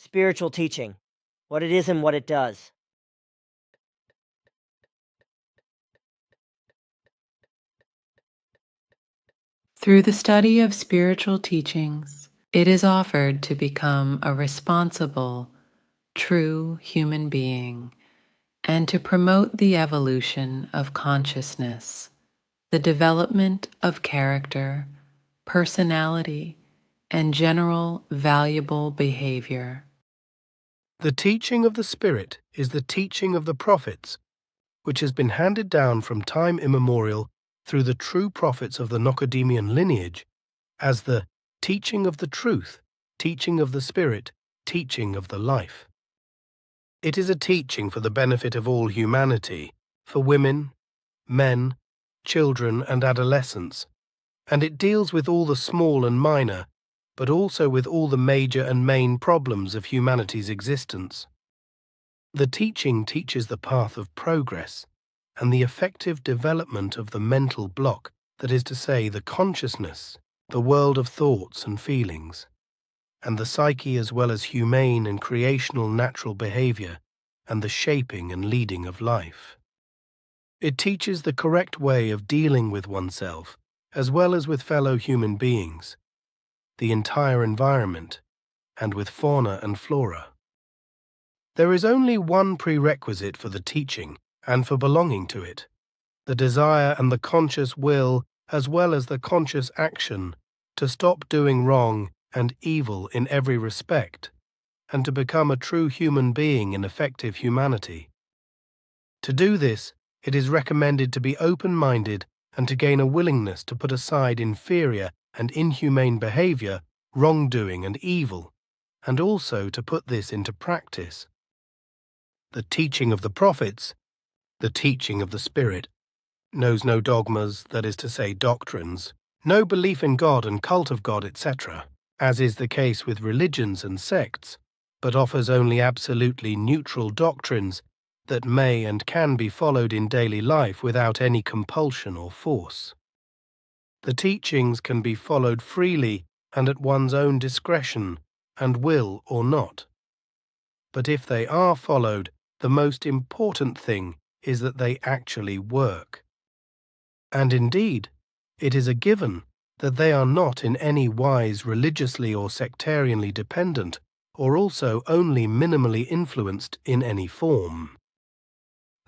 Spiritual teaching, what it is and what it does. Through the study of spiritual teachings, it is offered to become a responsible, true human being and to promote the evolution of consciousness, the development of character, personality, and general valuable behavior. The teaching of the Spirit is the teaching of the prophets, which has been handed down from time immemorial through the true prophets of the Nocodemian lineage as the teaching of the truth, teaching of the Spirit, teaching of the life. It is a teaching for the benefit of all humanity, for women, men, children, and adolescents, and it deals with all the small and minor, but also with all the major and main problems of humanity's existence. The teaching teaches the path of progress and the effective development of the mental block, that is to say, the consciousness, the world of thoughts and feelings, and the psyche as well as humane and creational natural behavior and the shaping and leading of life. It teaches the correct way of dealing with oneself as well as with fellow human beings, the entire environment, and with fauna and flora. There is only one prerequisite for the teaching and for belonging to it: the desire and the conscious will as well as the conscious action to stop doing wrong and evil in every respect, and to become a true human being in effective humanity. To do this, it is recommended to be open-minded and to gain a willingness to put aside inferior and inhumane behavior, wrongdoing and evil, and also to put this into practice. The teaching of the prophets, the teaching of the Spirit, knows no dogmas, that is to say doctrines, no belief in God and cult of God, etc., as is the case with religions and sects, but offers only absolutely neutral doctrines that may and can be followed in daily life without any compulsion or force. The teachings can be followed freely and at one's own discretion and will or not. But if they are followed, the most important thing is that they actually work. And indeed, it is a given that they are not in any wise religiously or sectarianly dependent, or also only minimally influenced in any form.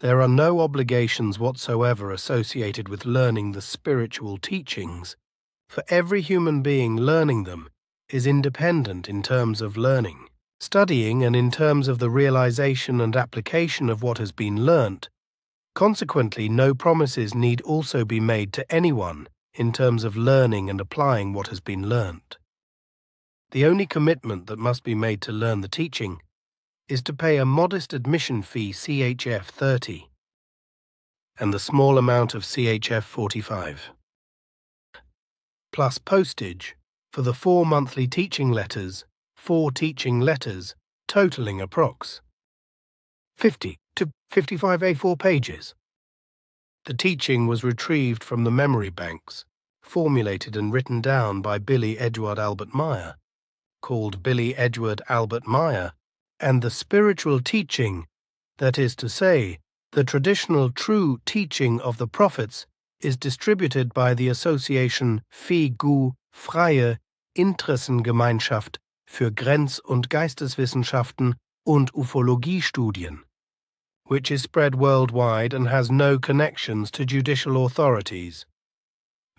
There are no obligations whatsoever associated with learning the spiritual teachings, for every human being learning them is independent in terms of learning, studying, and in terms of the realization and application of what has been learnt. Consequently, no promises need also be made to anyone in terms of learning and applying what has been learnt. The only commitment that must be made to learn the teaching is to pay a modest admission fee CHF 30 and the small amount of CHF 45, plus postage for the 4 monthly teaching letters, 4 teaching letters, totaling approx. 50 to 55 A4 pages. The teaching was retrieved from the memory banks, formulated and written down by Billy Edward Albert Meyer, called Billy Edward Albert Meyer, and the spiritual teaching, that is to say, the traditional true teaching of the prophets, is distributed by the Association FIGU Freie Interessengemeinschaft für Grenz- und Geisteswissenschaften und Ufologiestudien, which is spread worldwide and has no connections to judicial authorities,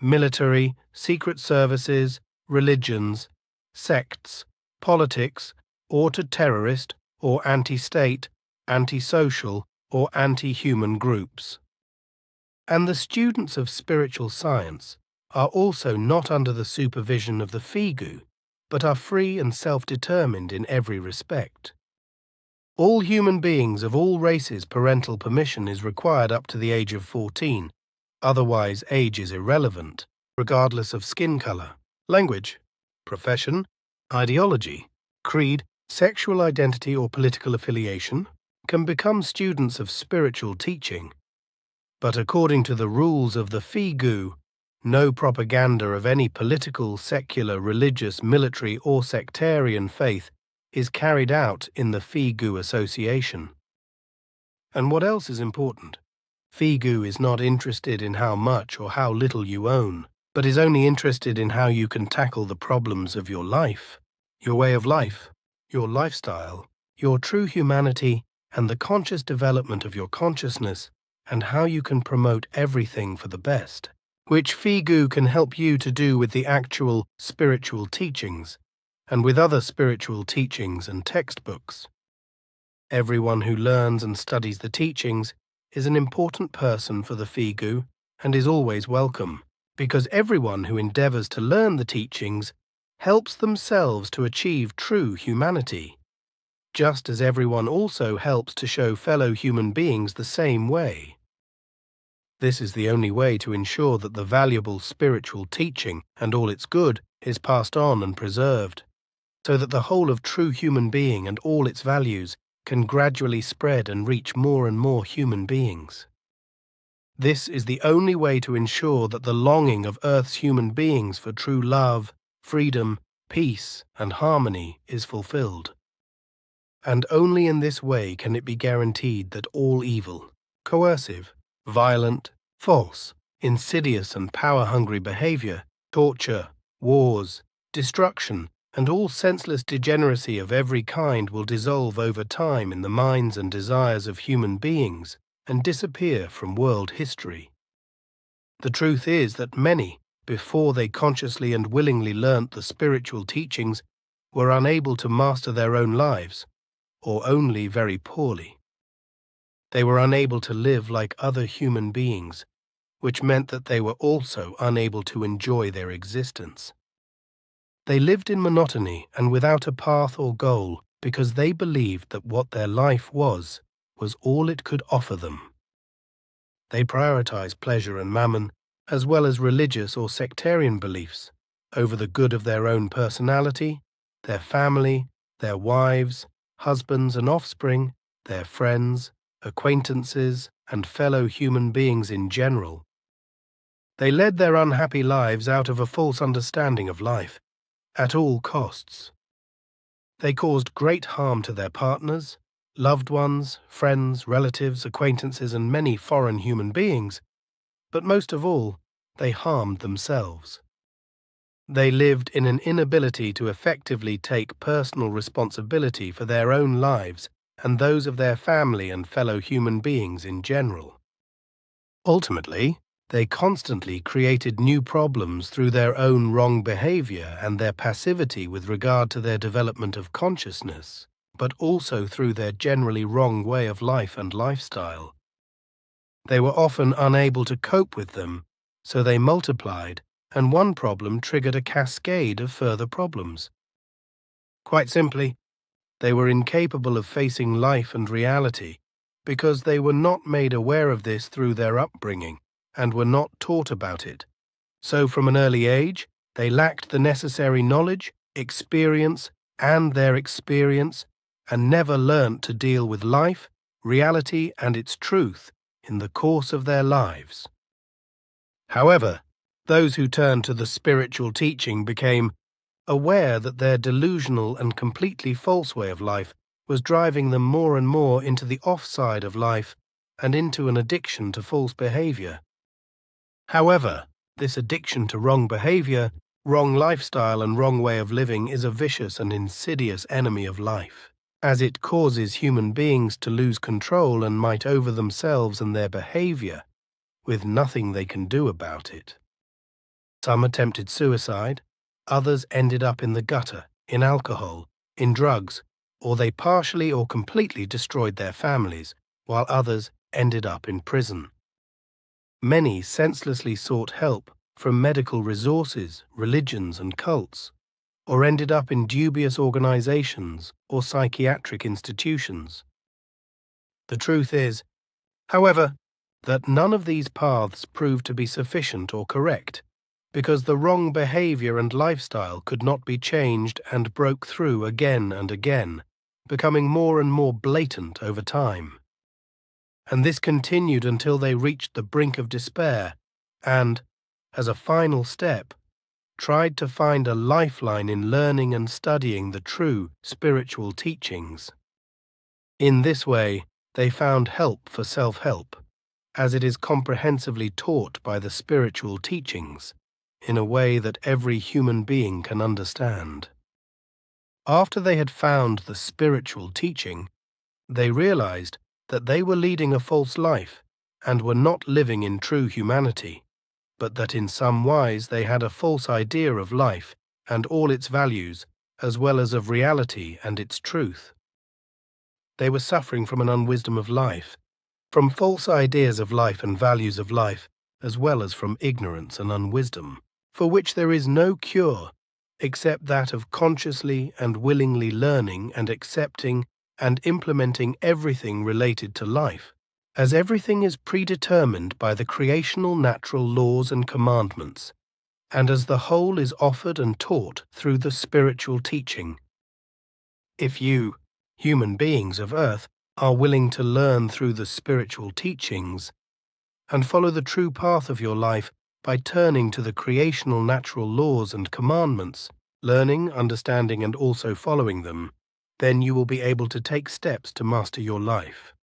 military, secret services, religions, sects, politics, or to terrorist or anti-state, anti-social, or anti-human groups. And the students of spiritual science are also not under the supervision of the FIGU, but are free and self-determined in every respect. All human beings of all races, parental permission is required up to the age of 14, otherwise age is irrelevant, regardless of skin color, language, profession, ideology, creed, sexual identity, or political affiliation, can become students of spiritual teaching. But according to the rules of the FIGU, no propaganda of any political, secular, religious, military, or sectarian faith is carried out in the Figu Association. And what else is important? Figu is not interested in how much or how little you own, but is only interested in how you can tackle the problems of your life, your way of life, your lifestyle, your true humanity, and the conscious development of your consciousness, and how you can promote everything for the best, which Figu can help you to do with the actual spiritual teachings, and with other spiritual teachings and textbooks. Everyone who learns and studies the teachings is an important person for the Figu and is always welcome, because everyone who endeavors to learn the teachings helps themselves to achieve true humanity, just as everyone also helps to show fellow human beings the same way. This is the only way to ensure that the valuable spiritual teaching and all its good is passed on and preserved, so that the whole of true human being and all its values can gradually spread and reach more and more human beings. This is the only way to ensure that the longing of Earth's human beings for true love, freedom, peace, and harmony is fulfilled. And only in this way can it be guaranteed that all evil, coercive, violent, false, insidious and power-hungry behavior, torture, wars, destruction, and all senseless degeneracy of every kind will dissolve over time in the minds and desires of human beings and disappear from world history. The truth is that many, before they consciously and willingly learnt the spiritual teachings, were unable to master their own lives, or only very poorly. They were unable to live like other human beings, which meant that they were also unable to enjoy their existence. They lived in monotony and without a path or goal because they believed that what their life was all it could offer them. They prioritized pleasure and mammon, as well as religious or sectarian beliefs, over the good of their own personality, their family, their wives, husbands and offspring, their friends, acquaintances, and fellow human beings in general. They led their unhappy lives out of a false understanding of life, at all costs. They caused great harm to their partners, loved ones, friends, relatives, acquaintances, and many foreign human beings, but most of all, they harmed themselves. They lived in an inability to effectively take personal responsibility for their own lives and those of their family and fellow human beings in general. Ultimately, they constantly created new problems through their own wrong behavior and their passivity with regard to their development of consciousness, but also through their generally wrong way of life and lifestyle. They were often unable to cope with them, so they multiplied, and one problem triggered a cascade of further problems. Quite simply, they were incapable of facing life and reality because they were not made aware of this through their upbringing and were not taught about it. So from an early age, they lacked the necessary knowledge, experience, and their experience, and never learnt to deal with life, reality, and its truth in the course of their lives. However, those who turned to the spiritual teaching became aware that their delusional and completely false way of life was driving them more and more into the offside of life and into an addiction to false behavior. However, this addiction to wrong behavior, wrong lifestyle, and wrong way of living is a vicious and insidious enemy of life, as it causes human beings to lose control and might over themselves and their behavior, with nothing they can do about it. Some attempted suicide, others ended up in the gutter, in alcohol, in drugs, or they partially or completely destroyed their families, while others ended up in prison. Many senselessly sought help from medical resources, religions, and cults, or ended up in dubious organizations or psychiatric institutions. The truth is, however, that none of these paths proved to be sufficient or correct, because the wrong behavior and lifestyle could not be changed and broke through again and again, becoming more and more blatant over time. And this continued until they reached the brink of despair and, as a final step, tried to find a lifeline in learning and studying the true spiritual teachings. In this way, they found help for self-help, as it is comprehensively taught by the spiritual teachings, in a way that every human being can understand. After they had found the spiritual teaching, they realized that they were leading a false life and were not living in true humanity, but that in some wise they had a false idea of life and all its values, as well as of reality and its truth. They were suffering from an unwisdom of life, from false ideas of life and values of life, as well as from ignorance and unwisdom, for which there is no cure except that of consciously and willingly learning and accepting and implementing everything related to life, as everything is predetermined by the creational natural laws and commandments, and as the whole is offered and taught through the spiritual teaching. If you, human beings of earth, are willing to learn through the spiritual teachings and follow the true path of your life by turning to the creational natural laws and commandments, learning, understanding, and also following them, then you will be able to take steps to master your life.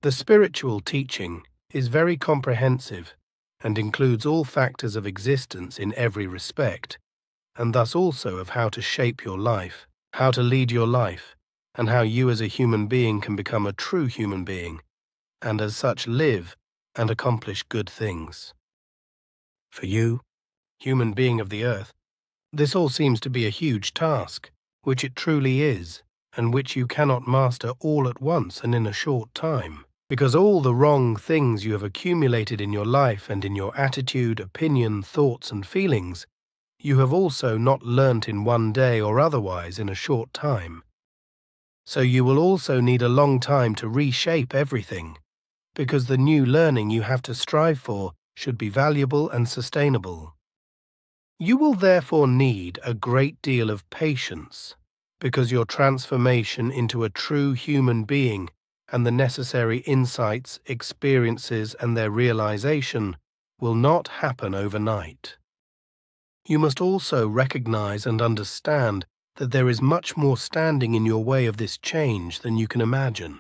The spiritual teaching is very comprehensive and includes all factors of existence in every respect, and thus also of how to shape your life, how to lead your life, and how you as a human being can become a true human being, and as such live and accomplish good things. For you, human being of the earth, this all seems to be a huge task, which it truly is, and which you cannot master all at once and in a short time, because all the wrong things you have accumulated in your life and in your attitude, opinion, thoughts, and feelings, you have also not learnt in one day or otherwise in a short time. So you will also need a long time to reshape everything, because the new learning you have to strive for should be valuable and sustainable. You will therefore need a great deal of patience, because your transformation into a true human being and the necessary insights, experiences, and their realization will not happen overnight. You must also recognize and understand that there is much more standing in your way of this change than you can imagine.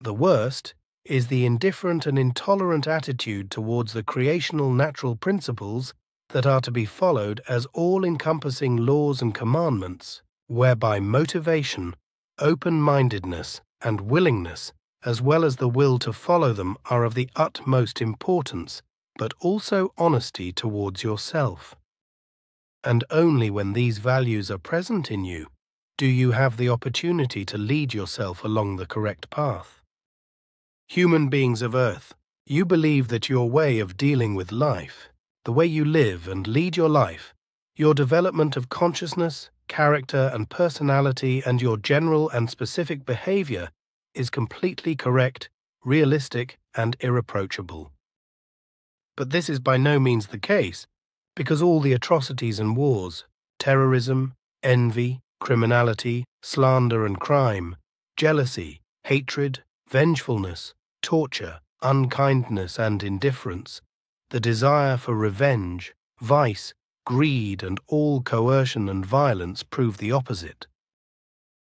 The worst is the indifferent and intolerant attitude towards the creational natural principles that are to be followed as all-encompassing laws and commandments, whereby motivation, open-mindedness, and willingness, as well as the will to follow them, are of the utmost importance, but also honesty towards yourself. And only when these values are present in you do you have the opportunity to lead yourself along the correct path. Human beings of earth, you believe that your way of dealing with life, the way you live and lead your life, your development of consciousness, character and personality, and your general and specific behavior is completely correct, realistic, and irreproachable. But this is by no means the case, because all the atrocities and wars, terrorism, envy, criminality, slander and crime, jealousy, hatred, vengefulness, torture, unkindness and indifference, the desire for revenge, vice, greed, and all coercion and violence prove the opposite.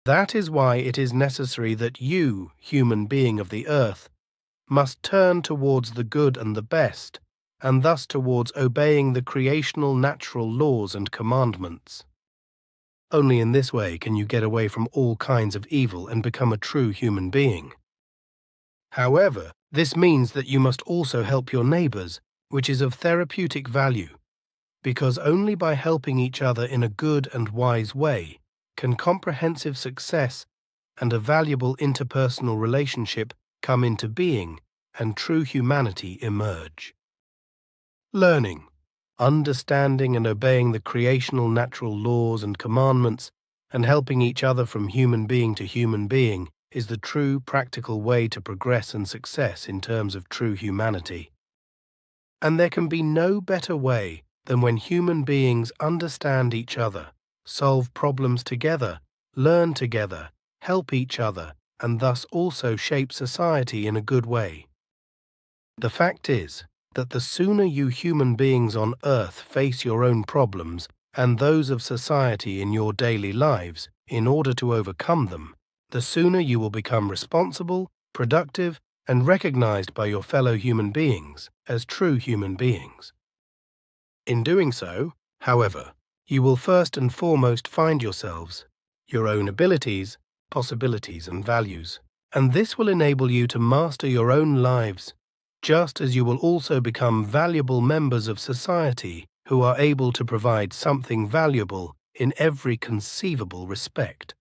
That is why it is necessary that you, human being of the earth, must turn towards the good and the best, and thus towards obeying the creational natural laws and commandments. Only in this way can you get away from all kinds of evil and become a true human being. However, this means that you must also help your neighbors, which is of therapeutic value, because only by helping each other in a good and wise way can comprehensive success and a valuable interpersonal relationship come into being and true humanity emerge. Learning, understanding and obeying the creational natural laws and commandments, and helping each other from human being to human being is the true practical way to progress and success in terms of true humanity. And there can be no better way than when human beings understand each other, solve problems together, learn together, help each other, and thus also shape society in a good way. The fact is that the sooner you human beings on Earth face your own problems and those of society in your daily lives in order to overcome them, the sooner you will become responsible, productive, and recognized by your fellow human beings as true human beings. In doing so, however, you will first and foremost find yourselves, your own abilities, possibilities, and values, and this will enable you to master your own lives, just as you will also become valuable members of society who are able to provide something valuable in every conceivable respect.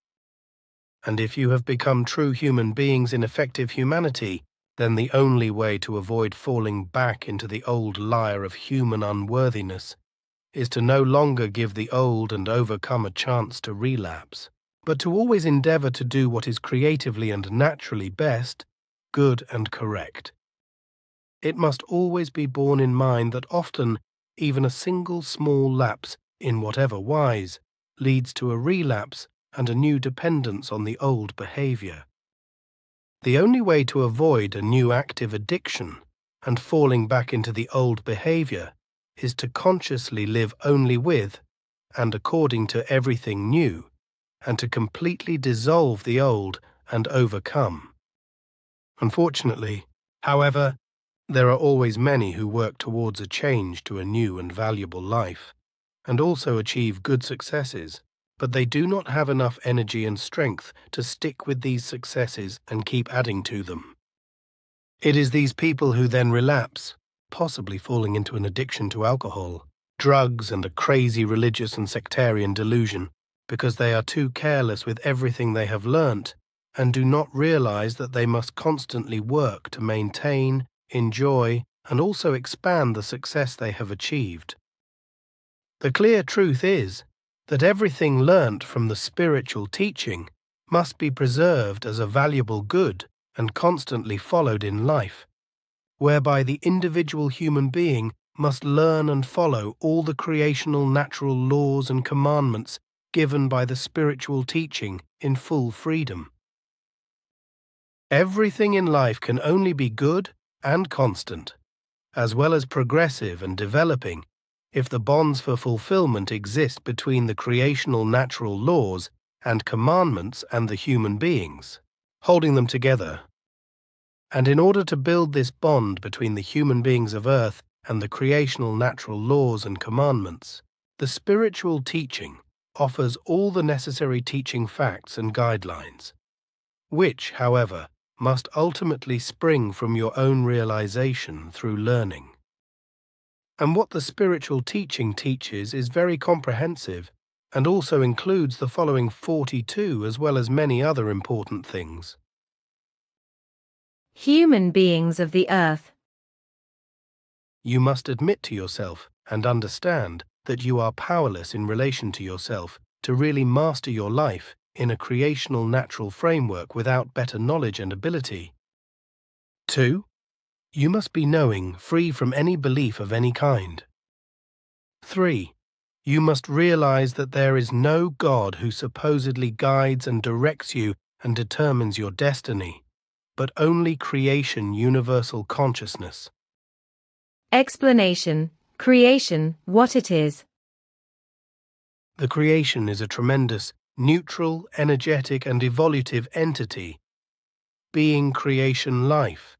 And if you have become true human beings in effective humanity, then the only way to avoid falling back into the old liar of human unworthiness is to no longer give the old and overcome a chance to relapse, but to always endeavor to do what is creatively and naturally best, good and correct. It must always be borne in mind that often even a single small lapse in whatever wise leads to a relapse and a new dependence on the old behavior. The only way to avoid a new active addiction and falling back into the old behavior is to consciously live only with and according to everything new, and to completely dissolve the old and overcome. Unfortunately, however, there are always many who work towards a change to a new and valuable life, and also achieve good successes, but they do not have enough energy and strength to stick with these successes and keep adding to them. It is these people who then relapse, possibly falling into an addiction to alcohol, drugs, and a crazy religious and sectarian delusion, because they are too careless with everything they have learnt and do not realize that they must constantly work to maintain, enjoy, and also expand the success they have achieved. The clear truth is that everything learnt from the spiritual teaching must be preserved as a valuable good and constantly followed in life, whereby the individual human being must learn and follow all the creational natural laws and commandments given by the spiritual teaching in full freedom. Everything in life can only be good and constant, as well as progressive and developing, if the bonds for fulfillment exist between the creational natural laws and commandments and the human beings, holding them together. And in order to build this bond between the human beings of Earth and the creational natural laws and commandments, the spiritual teaching offers all the necessary teaching facts and guidelines, which, however, must ultimately spring from your own realization through learning. And what the spiritual teaching teaches is very comprehensive and also includes the following 42 as well as many other important things. Human beings of the earth. You must admit to yourself and understand that you are powerless in relation to yourself to really master your life in a creational natural framework without better knowledge and ability. 2. You must be knowing, free from any belief of any kind. 3. You must realize that there is no God who supposedly guides and directs you and determines your destiny, but only creation universal consciousness. Explanation. Creation, what it is. The creation is a tremendous, neutral, energetic, and evolutive entity, being creation life,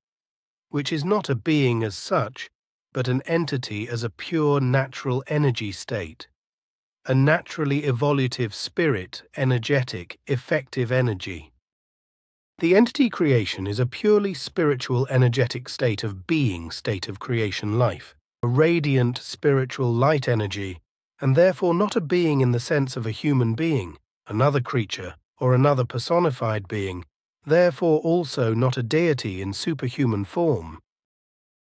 which is not a being as such, but an entity as a pure natural energy state, a naturally evolutive spirit, energetic, effective energy. The entity creation is a purely spiritual energetic state of being, state of creation life, a radiant spiritual light energy, and therefore not a being in the sense of a human being, another creature, or another personified being, therefore also not a deity in superhuman form.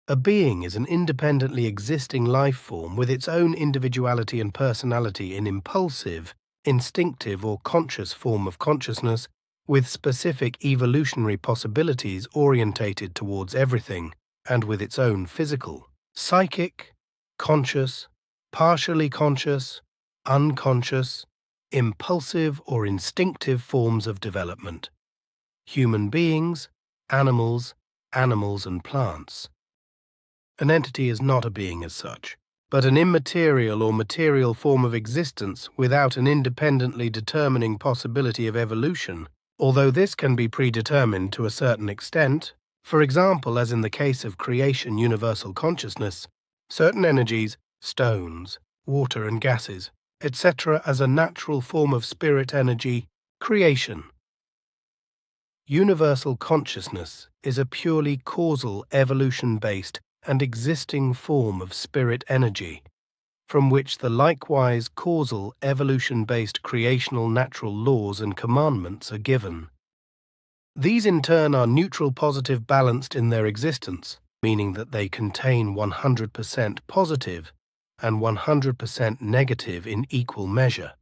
A being is an independently existing life form with its own individuality and personality in impulsive, instinctive or conscious form of consciousness, with specific evolutionary possibilities orientated towards everything, and with its own physical, psychic, conscious, partially conscious, unconscious, impulsive or instinctive forms of development. Human beings, animals and plants. An entity is not a being as such, but an immaterial or material form of existence without an independently determining possibility of evolution, although this can be predetermined to a certain extent. For example, as in the case of creation universal consciousness, certain energies, stones, water and gases, etc., as a natural form of spirit energy, creation. Universal consciousness is a purely causal, evolution-based and existing form of spirit energy, from which the likewise causal, evolution-based creational natural laws and commandments are given. These in turn are neutral positive balanced in their existence, meaning that they contain 100% positive and 100% negative in equal measure,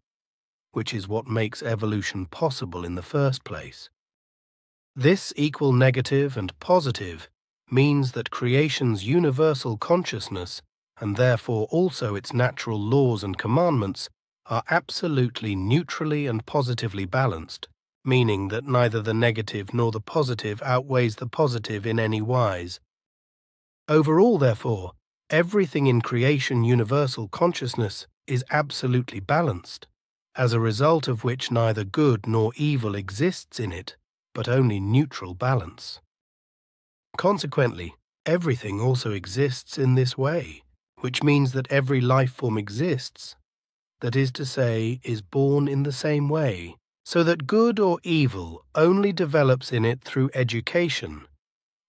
which is what makes evolution possible in the first place. This equal negative and positive means that creation's universal consciousness, and therefore also its natural laws and commandments, are absolutely neutrally and positively balanced, meaning that neither the negative nor the positive outweighs the positive in any wise. Overall, therefore, everything in creation universal consciousness is absolutely balanced, as a result of which neither good nor evil exists in it, but only neutral balance. Consequently, everything also exists in this way, which means that every life form exists, that is to say, is born in the same way, so that good or evil only develops in it through education,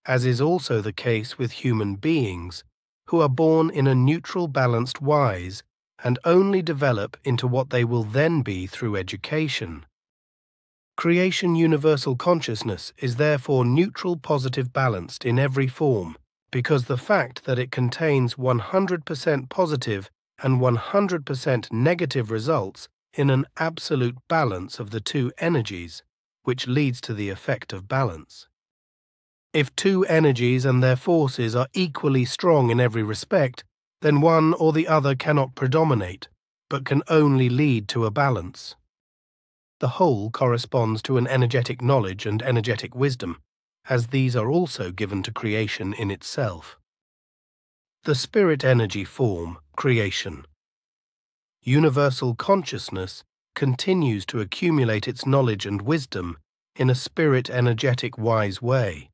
as is also the case with human beings, who are born in a neutral balanced wise and only develop into what they will then be through education. Creation universal consciousness is therefore neutral positive balanced in every form, because the fact that it contains 100% positive and 100% negative results in an absolute balance of the two energies, which leads to the effect of balance. If two energies and their forces are equally strong in every respect, then one or the other cannot predominate, but can only lead to a balance. The whole corresponds to an energetic knowledge and energetic wisdom, as these are also given to creation in itself. The spirit energy form, creation. Universal consciousness continues to accumulate its knowledge and wisdom in a spirit energetic wise way,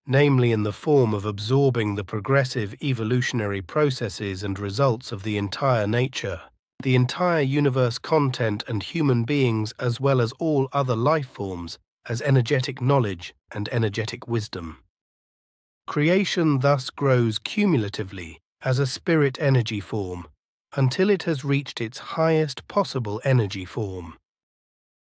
namely in the form of absorbing the progressive evolutionary processes and results of the entire nature, the entire universe content and human beings as well as all other life forms as energetic knowledge and energetic wisdom. Creation thus grows cumulatively as a spirit energy form until it has reached its highest possible energy form.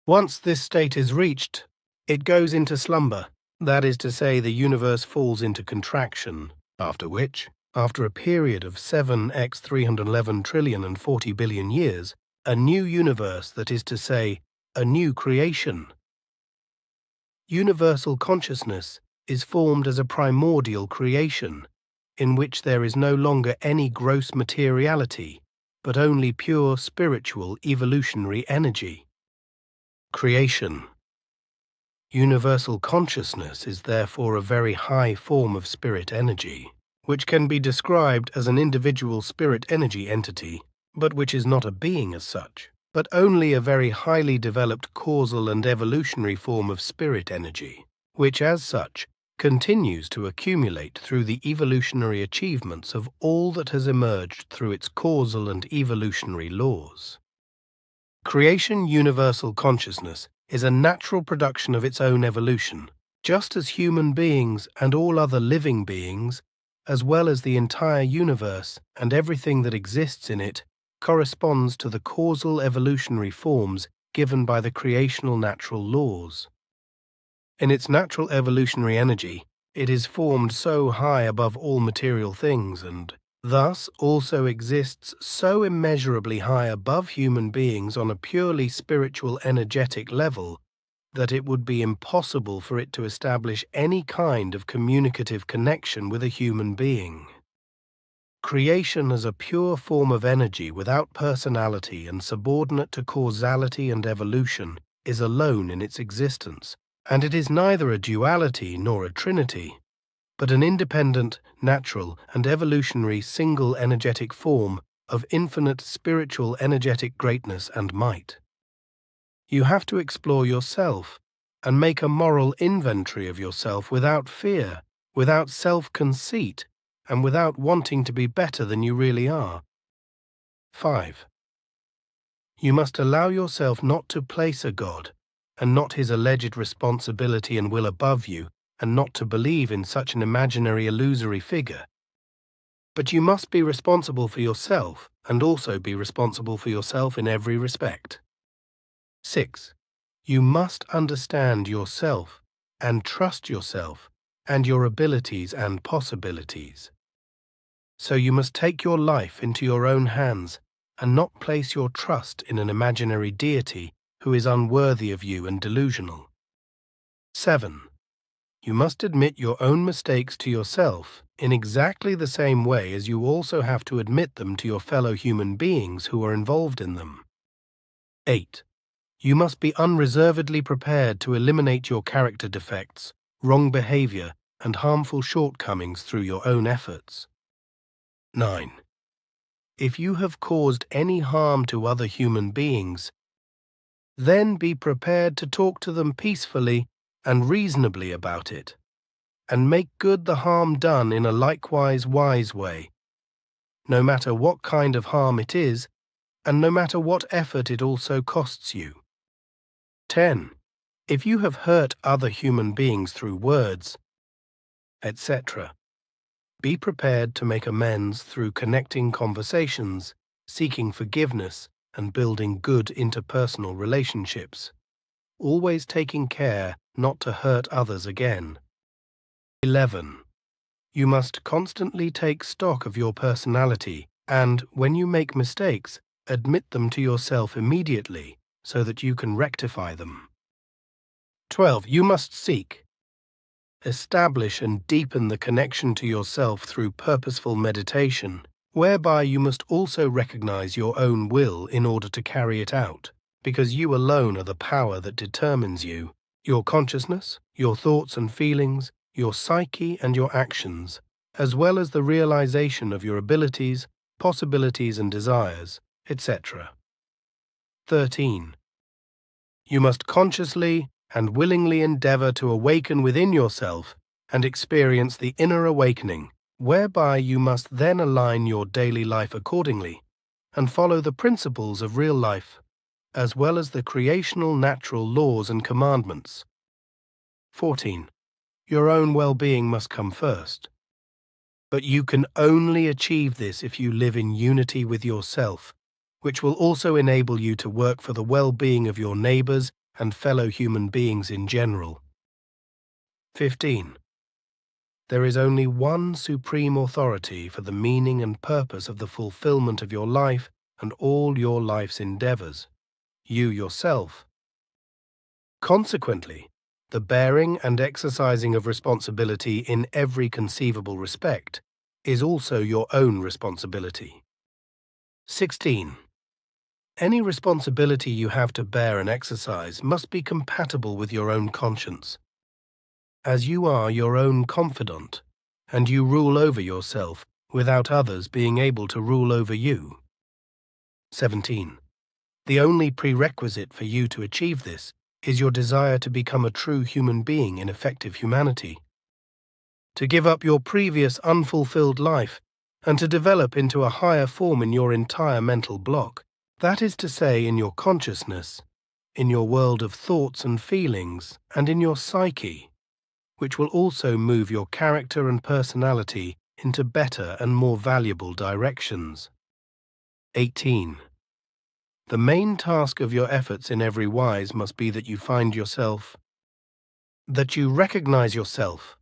Once this state is reached, it goes into slumber, that is to say, the universe falls into contraction, after which, after a period of 7x 311 trillion and 40 billion years, a new universe, that is to say, a new creation. Universal consciousness is formed as a primordial creation, in which there is no longer any gross materiality, but only pure spiritual evolutionary energy. Creation. Universal consciousness is therefore a very high form of spirit energy, which can be described as an individual spirit energy entity, but which is not a being as such, but only a very highly developed causal and evolutionary form of spirit energy, which as such continues to accumulate through the evolutionary achievements of all that has emerged through its causal and evolutionary laws. Creation universal consciousness is a natural production of its own evolution, just as human beings and all other living beings, as well as the entire universe and everything that exists in it, corresponds to the causal evolutionary forms given by the creational natural laws. In its natural evolutionary energy, it is formed so high above all material things and thus also exists so immeasurably high above human beings on a purely spiritual energetic level that it would be impossible for it to establish any kind of communicative connection with a human being. Creation as a pure form of energy without personality and subordinate to causality and evolution is alone in its existence, and it is neither a duality nor a trinity, but an independent, natural, and evolutionary single energetic form of infinite spiritual energetic greatness and might. You have to explore yourself and make a moral inventory of yourself without fear, without self-conceit, and without wanting to be better than you really are. 5. You must allow yourself not to place a God, and not his alleged responsibility and will above you, and not to believe in such an imaginary illusory figure. But you must be responsible for yourself, and also be responsible for yourself in every respect. 6. You must understand yourself, and trust yourself, and your abilities and possibilities. So you must take your life into your own hands, and not place your trust in an imaginary deity who is unworthy of you and delusional. 7. You must admit your own mistakes to yourself in exactly the same way as you also have to admit them to your fellow human beings who are involved in them. 8. You must be unreservedly prepared to eliminate your character defects, wrong behavior, and harmful shortcomings through your own efforts. 9. If you have caused any harm to other human beings, then be prepared to talk to them peacefully and reasonably about it, and make good the harm done in a likewise wise way, no matter what kind of harm it is, and no matter what effort it also costs you. 10. If you have hurt other human beings through words, etc., be prepared to make amends through connecting conversations, seeking forgiveness, and building good interpersonal relationships, always taking care not to hurt others again. 11. You must constantly take stock of your personality and, when you make mistakes, admit them to yourself immediately so that you can rectify them. 12. You must seek, establish and deepen the connection to yourself through purposeful meditation, whereby you must also recognize your own will in order to carry it out, because you alone are the power that determines you, your consciousness, your thoughts and feelings, your psyche and your actions, as well as the realization of your abilities, possibilities and desires, etc. 13. You must consciously and willingly endeavor to awaken within yourself and experience the inner awakening, whereby you must then align your daily life accordingly and follow the principles of real life, as well as the creational natural laws and commandments. 14. Your own well-being must come first. But you can only achieve this if you live in unity with yourself, which will also enable you to work for the well-being of your neighbors and fellow human beings in general. 15. There is only one supreme authority for the meaning and purpose of the fulfillment of your life and all your life's endeavors, you yourself. Consequently, the bearing and exercising of responsibility in every conceivable respect is also your own responsibility. 16. Any responsibility you have to bear and exercise must be compatible with your own conscience, as you are your own confidant, and you rule over yourself without others being able to rule over you. 17. The only prerequisite for you to achieve this is your desire to become a true human being in effective humanity, to give up your previous unfulfilled life and to develop into a higher form in your entire mental block. That is to say, in your consciousness, in your world of thoughts and feelings, and in your psyche, which will also move your character and personality into better and more valuable directions. 18. The main task of your efforts in every wise must be that you find yourself, that you recognize yourself,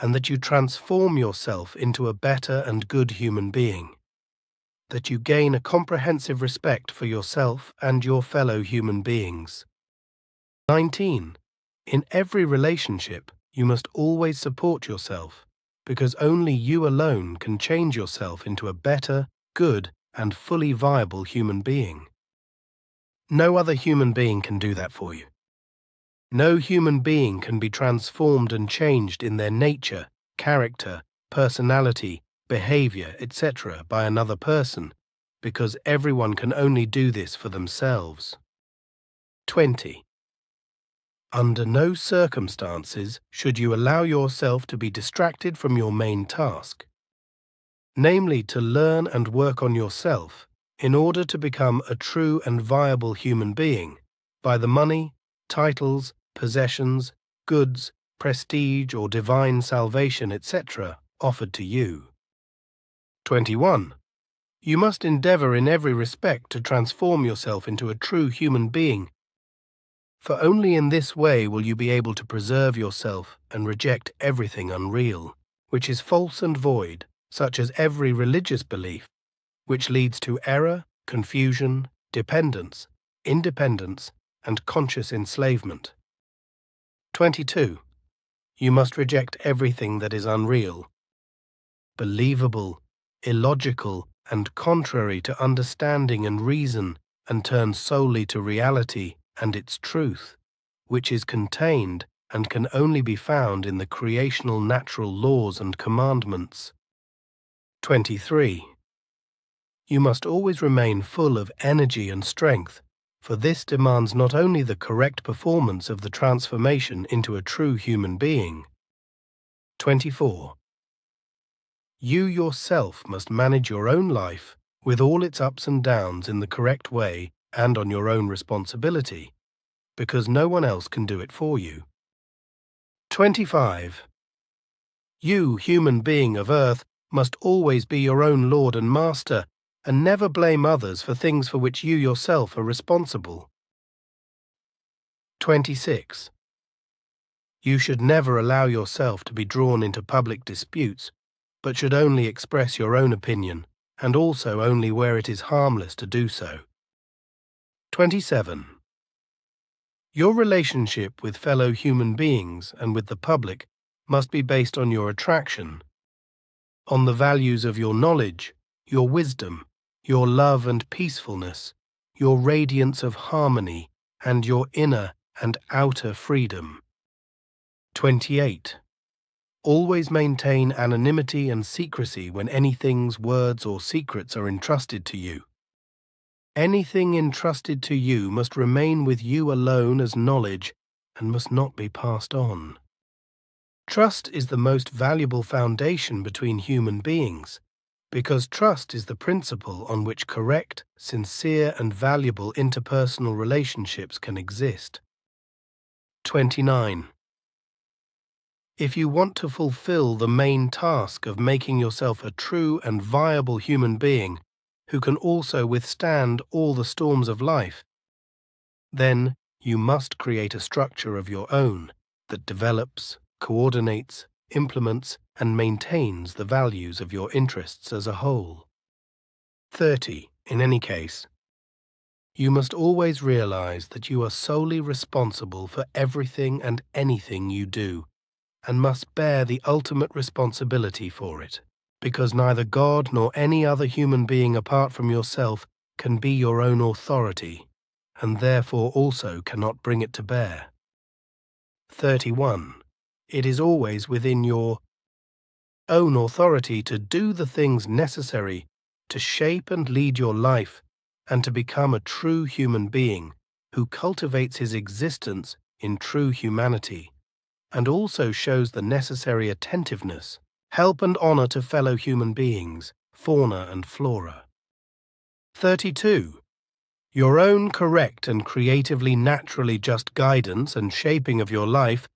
and that you transform yourself into a better and good human being, that you gain a comprehensive respect for yourself and your fellow human beings. 19. In every relationship, you must always support yourself, because only you alone can change yourself into a better, good, and fully viable human being. No other human being can do that for you. No human being can be transformed and changed in their nature, character, personality, behavior, etc. by another person, because everyone can only do this for themselves. 20. Under no circumstances should you allow yourself to be distracted from your main task, namely to learn and work on yourself in order to become a true and viable human being by the money, titles, possessions, goods, prestige or divine salvation, etc. offered to you. 21. You must endeavor in every respect to transform yourself into a true human being, for only in this way will you be able to preserve yourself and reject everything unreal, which is false and void, such as every religious belief, which leads to error, confusion, dependence, independence, and conscious enslavement. 22. You must reject everything that is unreal, believable, illogical, and contrary to understanding and reason, and turn solely to reality and its truth, which is contained and can only be found in the creational natural laws and commandments. 23. You must always remain full of energy and strength, for this demands not only the correct performance of the transformation into a true human being. 24. You yourself must manage your own life with all its ups and downs in the correct way and on your own responsibility, because no one else can do it for you. 25. You, human being of earth, must always be your own lord and master, and never blame others for things for which you yourself are responsible. 26. You should never allow yourself to be drawn into public disputes, but should only express your own opinion, and also only where it is harmless to do so. 27. Your relationship with fellow human beings and with the public must be based on your attraction, on the values of your knowledge, your wisdom, your love and peacefulness, your radiance of harmony, and your inner and outer freedom. 28. Always maintain anonymity and secrecy when any things, words, or secrets are entrusted to you. Anything entrusted to you must remain with you alone as knowledge and must not be passed on. Trust is the most valuable foundation between human beings, because trust is the principle on which correct, sincere, and valuable interpersonal relationships can exist. 29. If you want to fulfill the main task of making yourself a true and viable human being who can also withstand all the storms of life, then you must create a structure of your own that develops, coordinates, implements, and maintains the values of your interests as a whole. 30. In any case, you must always realize that you are solely responsible for everything and anything you do, and must bear the ultimate responsibility for it, because neither God nor any other human being apart from yourself can be your own authority, and therefore also cannot bring it to bear. 31. It is always within your own authority to do the things necessary to shape and lead your life and to become a true human being who cultivates his existence in true humanity and also shows the necessary attentiveness, help and honor to fellow human beings, fauna and flora. 32. Your own correct and creatively naturally just guidance and shaping of your life,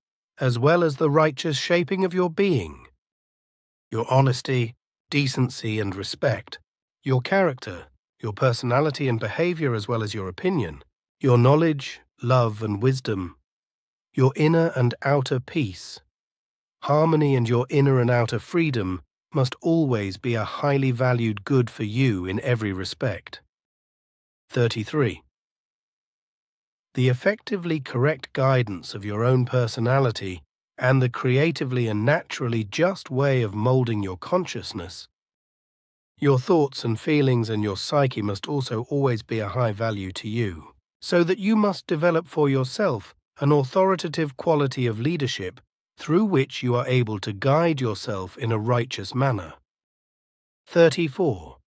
as well as the righteous shaping of your being. Your honesty, decency and respect, your character, your personality and behavior as well as your opinion, your knowledge, love and wisdom, your inner and outer peace, harmony and your inner and outer freedom must always be a highly valued good for you in every respect. 33. The effectively correct guidance of your own personality and the creatively and naturally just way of molding your consciousness, your thoughts and feelings and your psyche must also always be a high value to you, so that you must develop for yourself an authoritative quality of leadership through which you are able to guide yourself in a righteous manner. 34.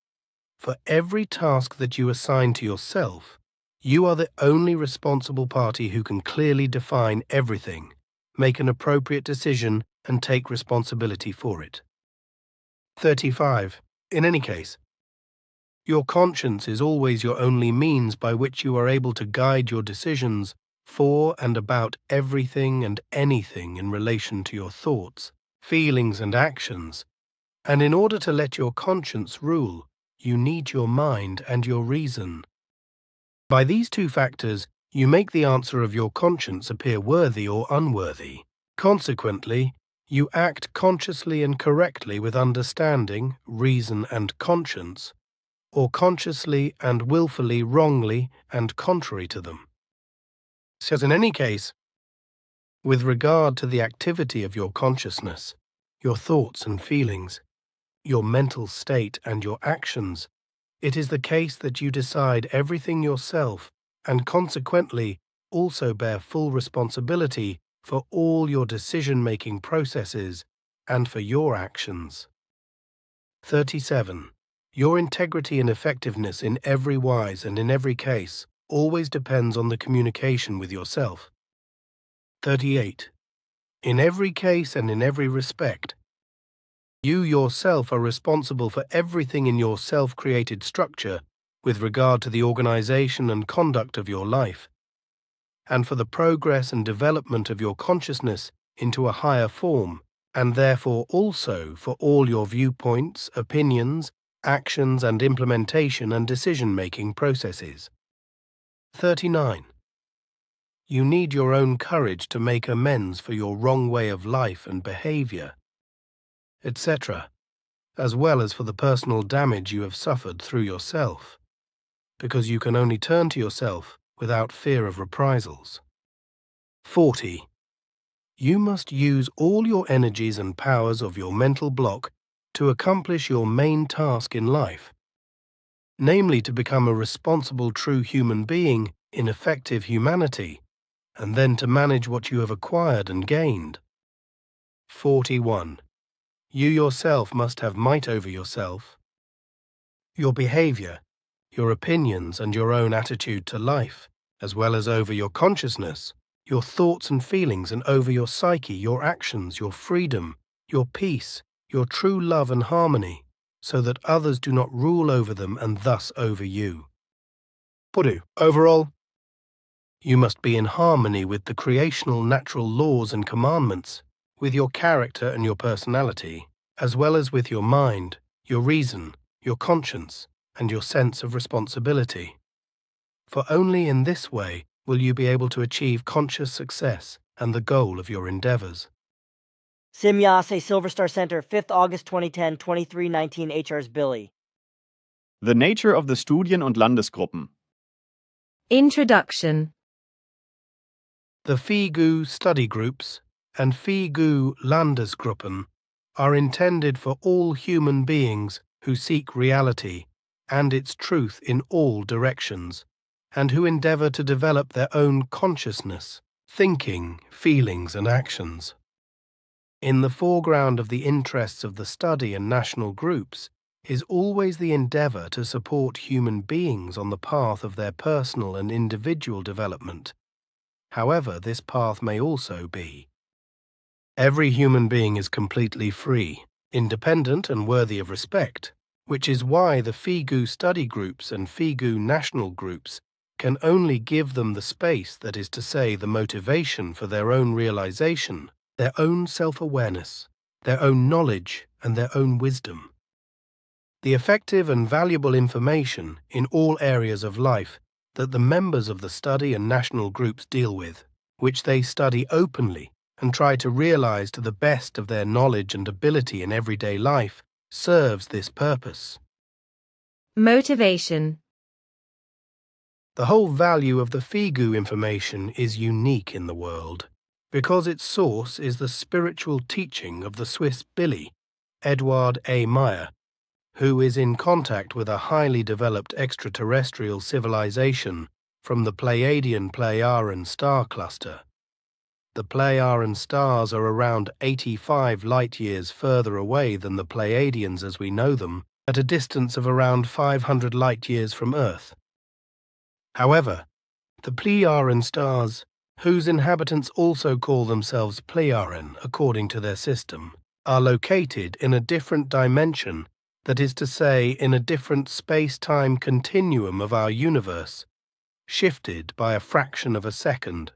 For every task that you assign to yourself, you are the only responsible party who can clearly define everything, make an appropriate decision, and take responsibility for it. 35. In any case, your conscience is always your only means by which you are able to guide your decisions for and about everything and anything in relation to your thoughts, feelings, and actions, and in order to let your conscience rule, you need your mind and your reason. By these two factors, you make the answer of your conscience appear worthy or unworthy. Consequently, you act consciously and correctly with understanding, reason, and conscience, or consciously and willfully wrongly and contrary to them. So in any case, with regard to the activity of your consciousness, your thoughts and feelings, your mental state and your actions, it is the case that you decide everything yourself and consequently also bear full responsibility for all your decision-making processes and for your actions. 37. Your integrity and effectiveness in every wise and in every case always depends on the communication with yourself. 38. In every case and in every respect, you yourself are responsible for everything in your self-created structure with regard to the organization and conduct of your life, and for the progress and development of your consciousness into a higher form, and therefore also for all your viewpoints, opinions, actions, and implementation and decision-making processes. 39. You need your own courage to make amends for your wrong way of life and behavior, etc., as well as for the personal damage you have suffered through yourself, because you can only turn to yourself without fear of reprisals. 40. You must use all your energies and powers of your mental block to accomplish your main task in life, namely to become a responsible true human being in effective humanity, and then to manage what you have acquired and gained. 41. You yourself must have might over yourself, your behavior, your opinions, and your own attitude to life, as well as over your consciousness, your thoughts and feelings, and over your psyche, your actions, your freedom, your peace, your true love and harmony, so that others do not rule over them and thus over you. Overall, you must be in harmony with the creational natural laws and commandments, with your character and your personality, as well as with your mind, your reason, your conscience, and your sense of responsibility. For only in this way will you be able to achieve conscious success and the goal of your endeavors. Simyase, Silver Star Center, 5th August 2010, 2319 HR's Billy. The nature of the Studien- und Landesgruppen. Introduction. The FIGU study groups and FIGU Landesgruppen are intended for all human beings who seek reality and its truth in all directions, and who endeavor to develop their own consciousness, thinking, feelings, and actions. In the foreground of the interests of the study and national groups is always the endeavor to support human beings on the path of their personal and individual development. However, this path may also be. Every human being is completely free, independent, and worthy of respect, which is why the FIGU study groups and FIGU national groups can only give them the space, that is to say, the motivation for their own realization, their own self-awareness, their own knowledge, and their own wisdom. The effective and valuable information in all areas of life that the members of the study and national groups deal with, which they study openly and try to realize to the best of their knowledge and ability in everyday life, serves this purpose. Motivation. The whole value of the FIGU information is unique in the world, because its source is the spiritual teaching of the Swiss Billy, Edward A. Meyer, who is in contact with a highly developed extraterrestrial civilization from the Pleiadian Pleiaren star cluster. the Pleiadian stars are around 85 light-years further away than the Pleiadians as we know them, at a distance of around 500 light-years from Earth. However, the Pleiadian stars, whose inhabitants also call themselves Pleiadian according to their system, are located in a different dimension, that is to say, in a different space-time continuum of our universe, shifted by a fraction of a second.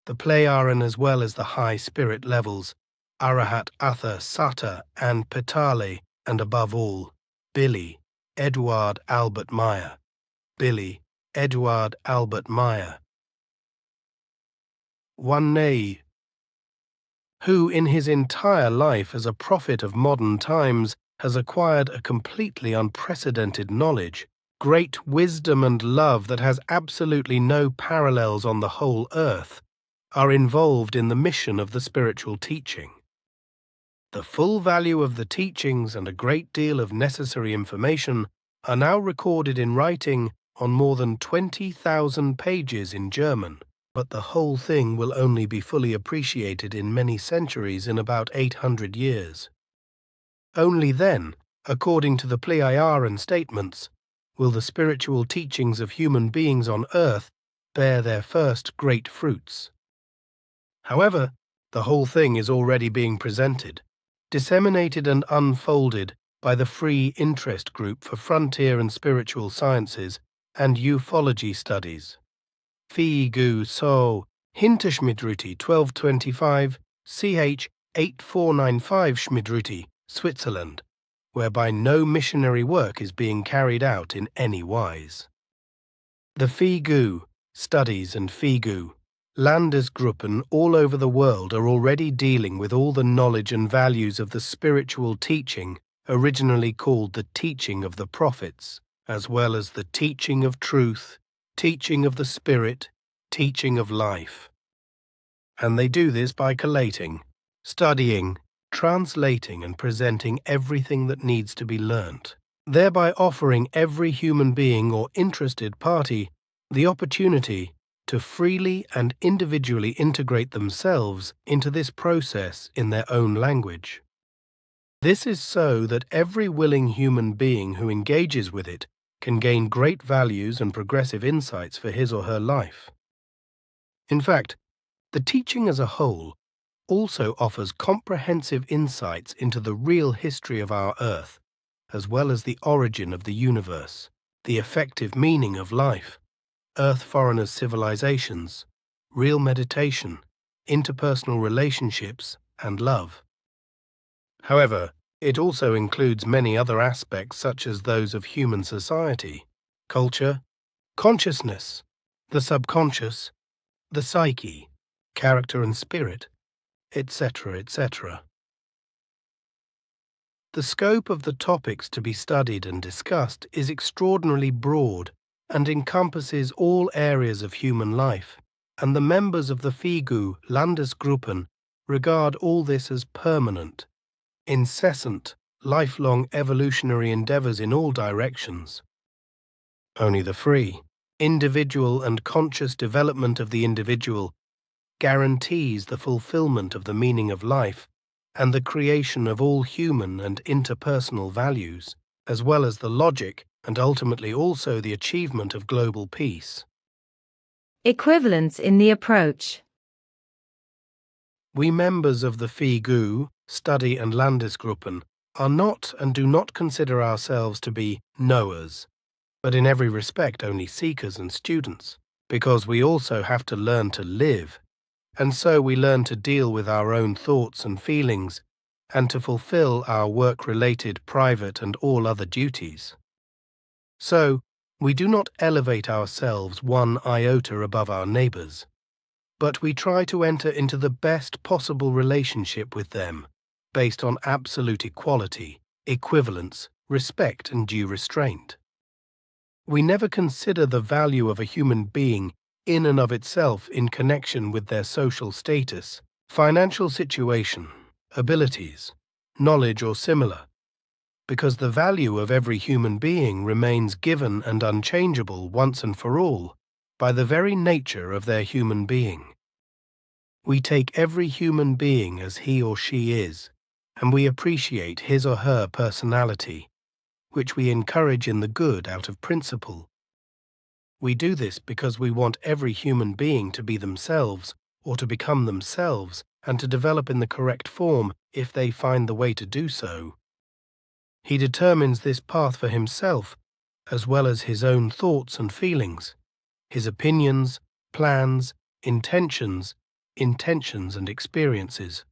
The Pleiadian, as well as the high spirit levels, Arahat, Atha, Sata, and Petale, and above all, Billy, Edward Albert Meyer. Billy, Edward Albert Meyer. One nay, who in his entire life as a prophet of modern times has acquired a completely unprecedented knowledge, great wisdom and love that has absolutely no parallels on the whole earth, are involved in the mission of the spiritual teaching. The full value of the teachings and a great deal of necessary information are now recorded in writing on more than 20,000 pages in German, but the whole thing will only be fully appreciated in many centuries, in about 800 years. Only then, according to the Pleiadian statements, will the spiritual teachings of human beings on earth bear their first great fruits. However, the whole thing is already being presented, disseminated and unfolded by the Free Interest Group for Frontier and Spiritual Sciences and Ufology Studies. FIGU So Hinterschmidruti 1225 CH 8495 Schmidruti, Switzerland, whereby no missionary work is being carried out in any wise. The FIGU studies and FIGU Landesgruppen all over the world are already dealing with all the knowledge and values of the spiritual teaching originally called the teaching of the prophets, as well as the teaching of truth, teaching of the spirit, teaching of life. And they do this by collating, studying, translating and presenting everything that needs to be learnt, thereby offering every human being or interested party the opportunity to freely and individually integrate themselves into this process in their own language. This is so that every willing human being who engages with it can gain great values and progressive insights for his or her life. In fact, the teaching as a whole also offers comprehensive insights into the real history of our Earth, as well as the origin of the universe, the effective meaning of life, Earth foreigners' civilizations, real meditation, interpersonal relationships, and love. However, it also includes many other aspects such as those of human society, culture, consciousness, the subconscious, the psyche, character and spirit, etc., etc. The scope of the topics to be studied and discussed is extraordinarily broad and encompasses all areas of human life, and the members of the FIGU Landesgruppen regard all this as permanent, incessant, lifelong evolutionary endeavors in all directions. Only the free, individual and conscious development of the individual guarantees the fulfillment of the meaning of life and the creation of all human and interpersonal values, as well as the logic and ultimately also the achievement of global peace. Equivalence in the approach. We members of the FIGU, Study and Landesgruppen, are not and do not consider ourselves to be knowers, but in every respect only seekers and students, because we also have to learn to live, and so we learn to deal with our own thoughts and feelings, and to fulfill our work-related private and all other duties. So, we do not elevate ourselves one iota above our neighbors, but we try to enter into the best possible relationship with them, based on absolute equality, equivalence, respect, and due restraint. We never consider the value of a human being in and of itself in connection with their social status, financial situation, abilities, knowledge, or similar, because the value of every human being remains given and unchangeable once and for all by the very nature of their human being. We take every human being as he or she is, and we appreciate his or her personality, which we encourage in the good out of principle. We do this because we want every human being to be themselves, or to become themselves, and to develop in the correct form if they find the way to do so. He determines this path for himself, as well as his own thoughts and feelings, his opinions, plans, intentions and experiences.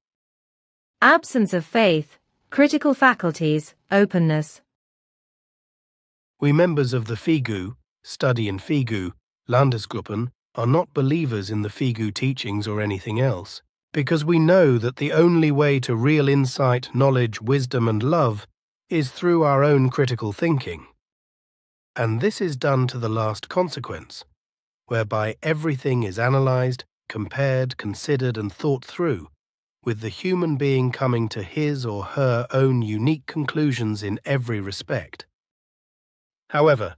Absence of faith, critical faculties, openness. We members of the FIGU, study in FIGU, Landesgruppen, are not believers in the FIGU teachings or anything else, because we know that the only way to real insight, knowledge, wisdom and love is through our own critical thinking. And this is done to the last consequence, whereby everything is analyzed, compared, considered and thought through, with the human being coming to his or her own unique conclusions in every respect. However,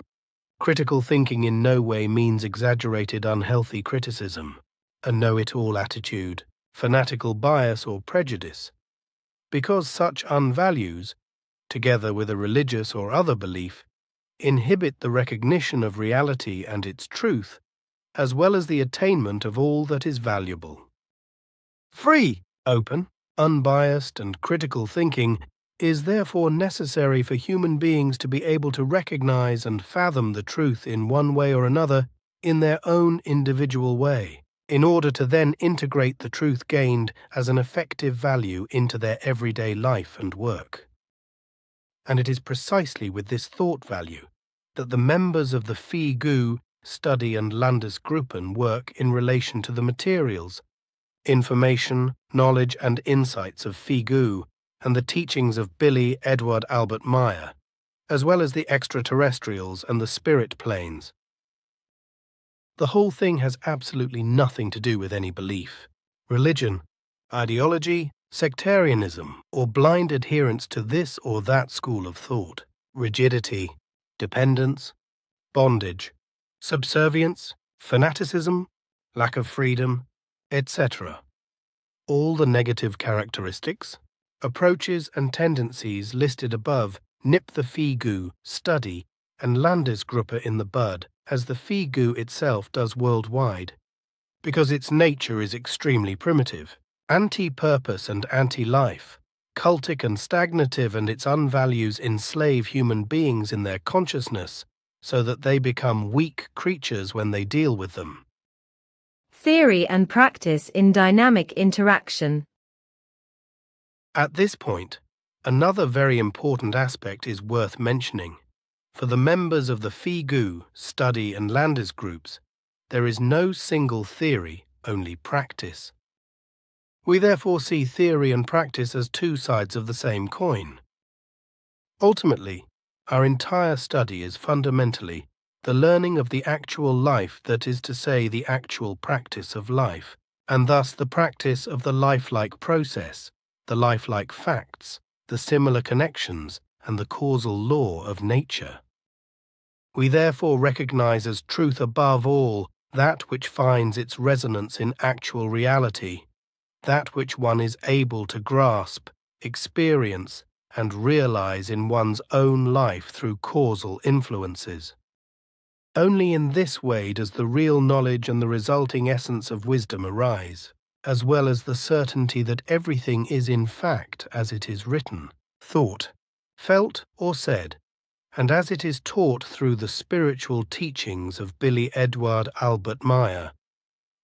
critical thinking in no way means exaggerated unhealthy criticism, a know-it-all attitude, fanatical bias or prejudice, because such unvalues, together with a religious or other belief, inhibit the recognition of reality and its truth, as well as the attainment of all that is valuable. Free, open, unbiased and critical thinking is therefore necessary for human beings to be able to recognize and fathom the truth in one way or another in their own individual way, in order to then integrate the truth gained as an effective value into their everyday life and work. And it is precisely with this thought value that the members of the FIGU, Study and Landesgruppen work in relation to the materials, information, knowledge and insights of FIGU and the teachings of Billy Edward Albert Meyer, as well as the extraterrestrials and the spirit planes. The whole thing has absolutely nothing to do with any belief, religion, ideology, sectarianism, or blind adherence to this or that school of thought, rigidity, dependence, bondage, subservience, fanaticism, lack of freedom, etc. All the negative characteristics, approaches and tendencies listed above nip the FIGU, Study, and Landesgruppe in the bud, as the FIGU itself does worldwide, because its nature is extremely primitive, anti-purpose and anti-life, cultic and stagnative, and its unvalues enslave human beings in their consciousness so that they become weak creatures when they deal with them. Theory and practice in dynamic interaction. At this point, another very important aspect is worth mentioning. For the members of the FIGU, Study and Landesgroups, there is no single theory, only practice. We therefore see theory and practice as two sides of the same coin. Ultimately, our entire study is fundamentally the learning of the actual life, that is to say, the actual practice of life, and thus the practice of the lifelike process, the lifelike facts, the similar connections, and the causal law of nature. We therefore recognize as truth above all that which finds its resonance in actual reality, that which one is able to grasp, experience, and realize in one's own life through causal influences. Only in this way does the real knowledge and the resulting essence of wisdom arise, as well as the certainty that everything is in fact as it is written, thought, felt or said, and as it is taught through the spiritual teachings of Billy Edward Albert Meyer.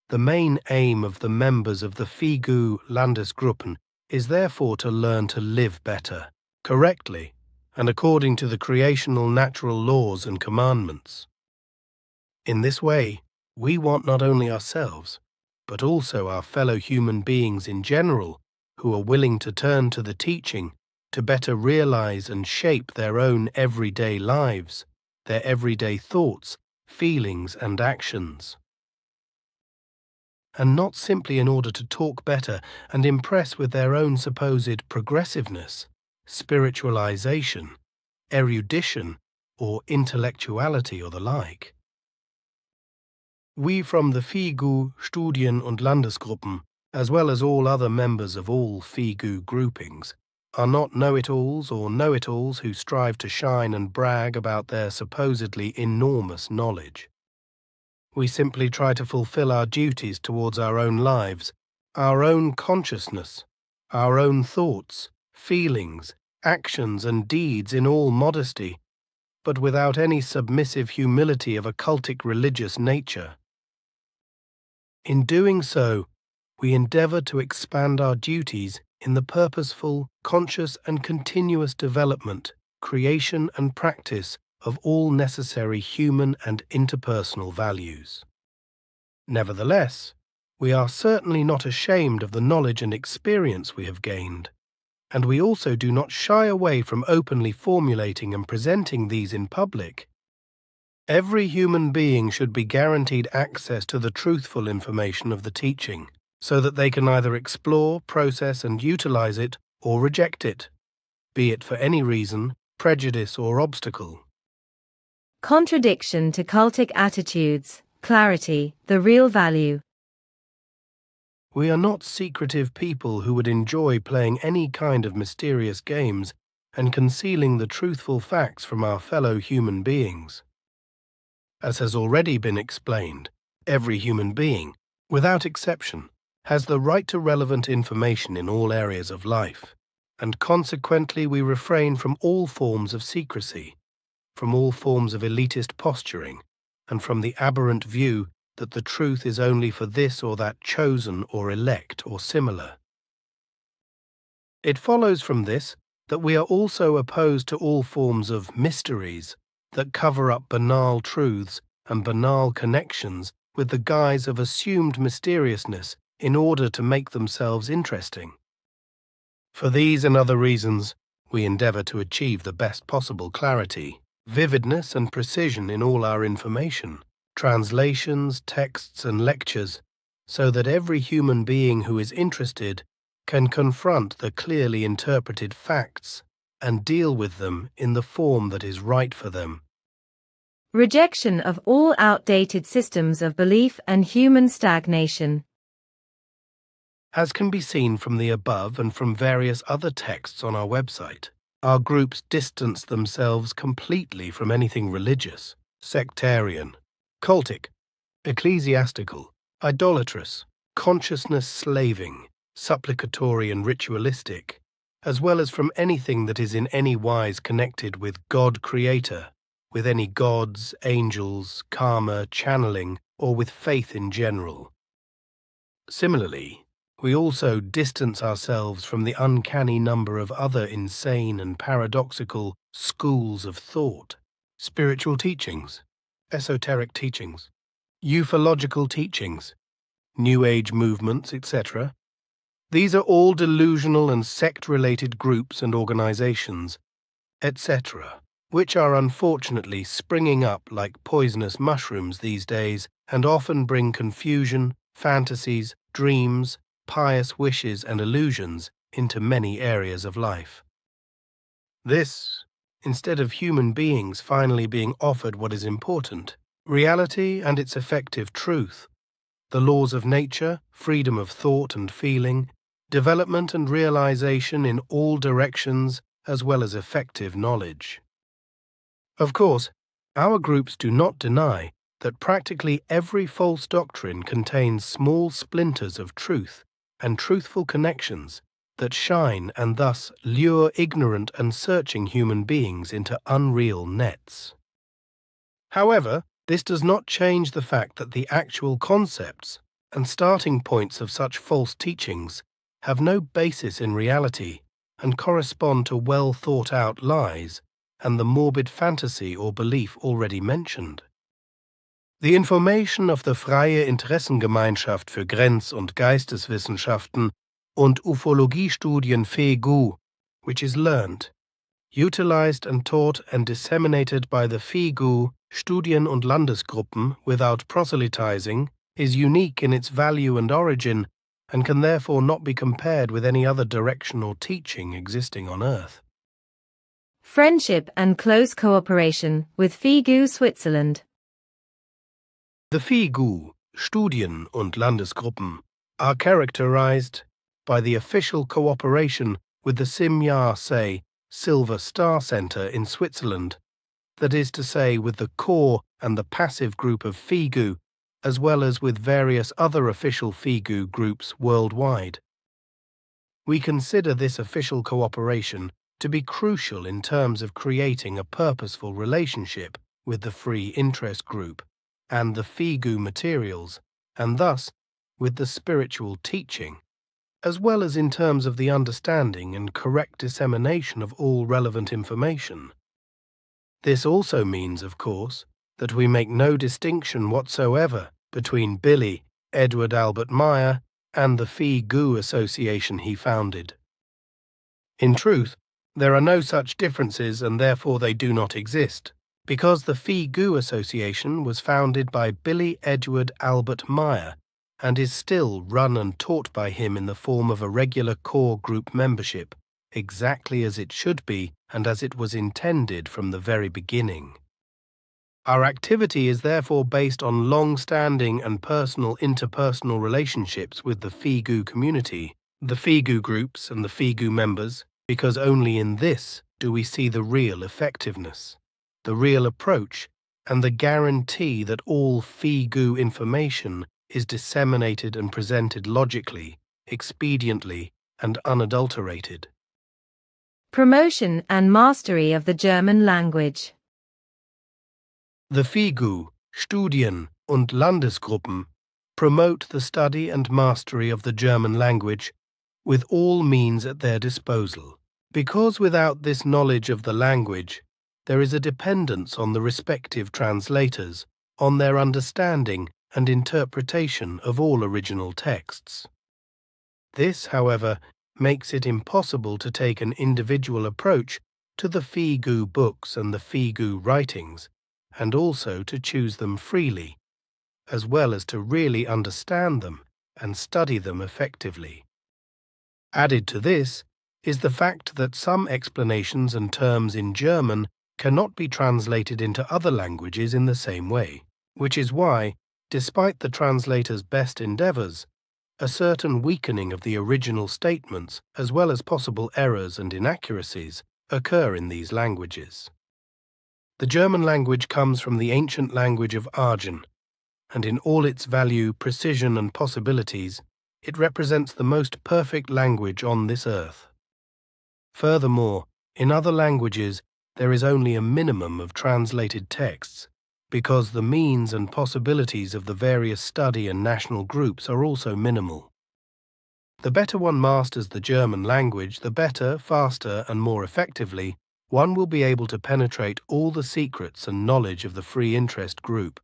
The main aim of the members of the FIGU Landesgruppen is therefore to learn to live better, correctly, and according to the creational natural laws and commandments. In this way, we want not only ourselves, but also our fellow human beings in general, who are willing to turn to the teaching to better realize and shape their own everyday lives, their everyday thoughts, feelings and actions. And not simply in order to talk better and impress with their own supposed progressiveness, spiritualization, erudition, or intellectuality or the like. We from the FIGU, Studien- und Landesgruppen as well as all other members of all FIGU groupings, are not know-it-alls or know-it-alls who strive to shine and brag about their supposedly enormous knowledge. We simply try to fulfill our duties towards our own lives, our own consciousness, our own thoughts, feelings, actions and deeds in all modesty, but without any submissive humility of a cultic religious nature. In doing so, we endeavor to expand our duties in the purposeful, conscious and continuous development, creation and practice of all necessary human and interpersonal values. Nevertheless, we are certainly not ashamed of the knowledge and experience we have gained, and we also do not shy away from openly formulating and presenting these in public. Every human being should be guaranteed access to the truthful information of the teaching, so that they can either explore, process and utilize it or reject it, be it for any reason, prejudice or obstacle. Contradiction to cultic attitudes, clarity, the real value. We are not secretive people who would enjoy playing any kind of mysterious games and concealing the truthful facts from our fellow human beings. As has already been explained, every human being, without exception, has the right to relevant information in all areas of life, and consequently we refrain from all forms of secrecy, from all forms of elitist posturing, and from the aberrant view that the truth is only for this or that chosen or elect or similar. It follows from this that we are also opposed to all forms of mysteries that cover up banal truths and banal connections with the guise of assumed mysteriousness in order to make themselves interesting. For these and other reasons, we endeavor to achieve the best possible clarity, vividness and precision in all our information, translations, texts and lectures, so that every human being who is interested can confront the clearly interpreted facts and deal with them in the form that is right for them. Rejection of all outdated systems of belief and human stagnation. As can be seen from the above and from various other texts on our website, our groups distance themselves completely from anything religious, sectarian, cultic, ecclesiastical, idolatrous, consciousness-slaving, supplicatory and ritualistic, as well as from anything that is in any wise connected with God Creator, with any gods, angels, karma, channeling, or with faith in general. Similarly, we also distance ourselves from the uncanny number of other insane and paradoxical schools of thought, spiritual teachings, esoteric teachings, ufological teachings, New Age movements, etc. These are all delusional and sect-related groups and organizations, etc., which are unfortunately springing up like poisonous mushrooms these days and often bring confusion, fantasies, dreams, pious wishes and illusions into many areas of life. This, instead of human beings finally being offered what is important, reality and its effective truth, the laws of nature, freedom of thought and feeling, development and realization in all directions, as well as effective knowledge. Of course, our groups do not deny that practically every false doctrine contains small splinters of truth and truthful connections that shine and thus lure ignorant and searching human beings into unreal nets. However, this does not change the fact that the actual concepts and starting points of such false teachings have no basis in reality and correspond to well thought out lies and the morbid fantasy or belief already mentioned. The information of the Freie Interessengemeinschaft für Grenz- und Geisteswissenschaften und Ufologiestudien FIGU, which is learned, utilized and taught and disseminated by the FIGU Studien- und Landesgruppen without proselytizing, is unique in its value and origin and can therefore not be compared with any other direction or teaching existing on Earth. Friendship and close cooperation with FIGU Switzerland. The FIGU Studien- und Landesgruppen are characterized by the official cooperation with the Simja Silver Star Center in Switzerland, that is to say, with the core and the passive group of FIGU, as well as with various other official FIGU groups worldwide. We consider this official cooperation to be crucial in terms of creating a purposeful relationship with the free interest group and the FIGU materials, and thus with the spiritual teaching, as well as in terms of the understanding and correct dissemination of all relevant information. This also means, of course, that we make no distinction whatsoever between Billy Edward Albert Meyer and the FIGU association he founded. In truth, there are no such differences, and therefore they do not exist, because the FIGU association was founded by Billy Edward Albert Meyer and is still run and taught by him in the form of a regular core group membership, exactly as it should be and as it was intended from the very beginning. Our activity is therefore based on long-standing and personal interpersonal relationships with the FIGU community, the FIGU groups and the FIGU members, because only in this do we see the real effectiveness, the real approach, and the guarantee that all FIGU information is disseminated and presented logically, expediently, and unadulterated. Promotion and mastery of the German language. The FIGU, Studien- und Landesgruppen promote the study and mastery of the German language with all means at their disposal, because without this knowledge of the language, there is a dependence on the respective translators, on their understanding and interpretation of all original texts. This, however, makes it impossible to take an individual approach to the FIGU books and the FIGU writings, and also to choose them freely, as well as to really understand them and study them effectively. Added to this is the fact that some explanations and terms in German cannot be translated into other languages in the same way, which is why, despite the translator's best endeavors, a certain weakening of the original statements, as well as possible errors and inaccuracies, occur in these languages. The German language comes from the ancient language of Arjan, and in all its value, precision, and possibilities, it represents the most perfect language on this earth. Furthermore, in other languages, there is only a minimum of translated texts, because the means and possibilities of the various study and national groups are also minimal. The better one masters the German language, the better, faster, and more effectively one will be able to penetrate all the secrets and knowledge of the free interest group.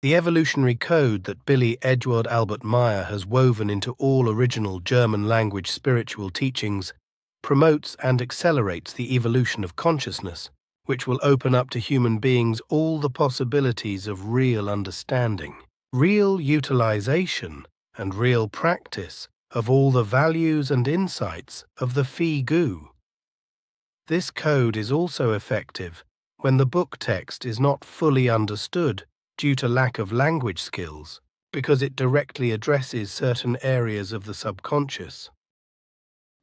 The evolutionary code that Billy Edward Albert Meyer has woven into all original German language spiritual teachings promotes and accelerates the evolution of consciousness, which will open up to human beings all the possibilities of real understanding, real utilization, and real practice of all the values and insights of the FIGU. This code is also effective when the book text is not fully understood due to lack of language skills, because it directly addresses certain areas of the subconscious.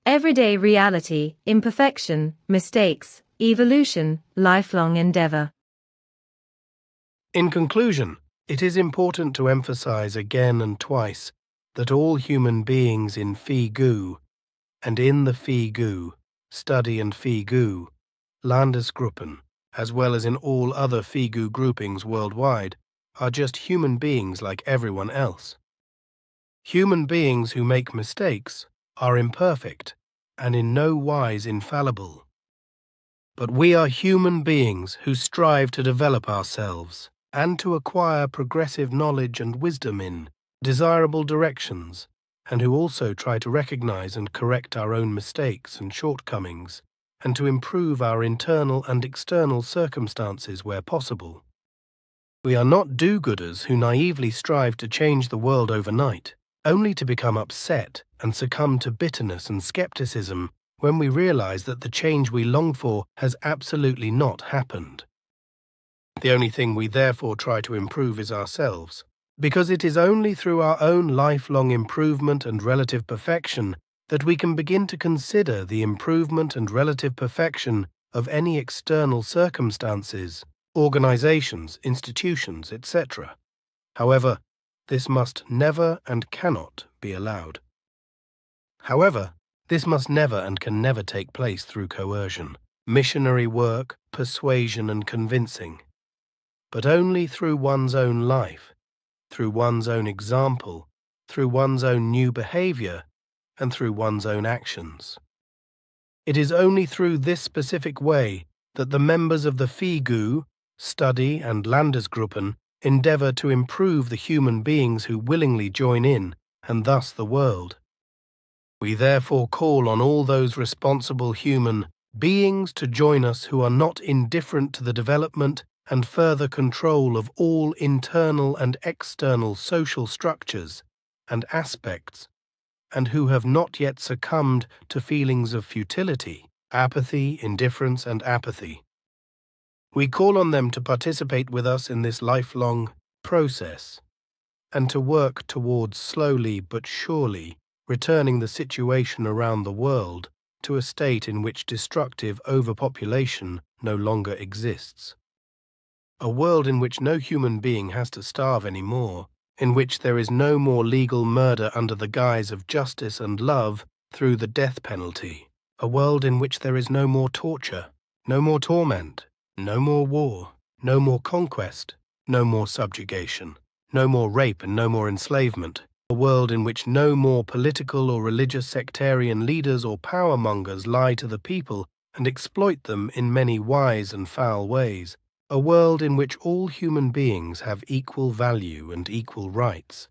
Everyday reality, imperfection, mistakes, evolution, lifelong endeavor. In conclusion, it is important to emphasize again and twice that all human beings in FIGU and in the FIGU, Study and FIGU, Landesgruppen, as well as in all other FIGU groupings worldwide, are just human beings like everyone else. Human beings who make mistakes are imperfect and in no wise infallible. But we are human beings who strive to develop ourselves and to acquire progressive knowledge and wisdom in desirable directions, and who also try to recognize and correct our own mistakes and shortcomings, and to improve our internal and external circumstances where possible. We are not do-gooders who naively strive to change the world overnight, only to become upset and succumb to bitterness and skepticism when we realize that the change we long for has absolutely not happened. The only thing we therefore try to improve is ourselves, Because it is only through our own lifelong improvement and relative perfection that we can begin to consider the improvement and relative perfection of any external circumstances, organizations, institutions, etc. However, this must never and cannot be allowed. However, this must never and can never take place through coercion, missionary work, persuasion and convincing, but only through one's own life, through one's own example, through one's own new behavior, and through one's own actions. It is only through this specific way that the members of the FIGU, Study and Landesgruppen endeavor to improve the human beings who willingly join in, and thus the world. We therefore call on all those responsible human beings to join us who are not indifferent to the development and further control of all internal and external social structures and aspects, and who have not yet succumbed to feelings of futility, apathy, indifference, and apathy. We call on them to participate with us in this lifelong process, and to work towards slowly but surely returning the situation around the world to a state in which destructive overpopulation no longer exists. A world in which no human being has to starve anymore, in which there is no more legal murder under the guise of justice and love through the death penalty. A world in which there is no more torture, no more torment, no more war, no more conquest, no more subjugation, no more rape and no more enslavement. A world in which no more political or religious sectarian leaders or power-mongers lie to the people and exploit them in many wise and foul ways. A world in which all human beings have equal value and equal rights,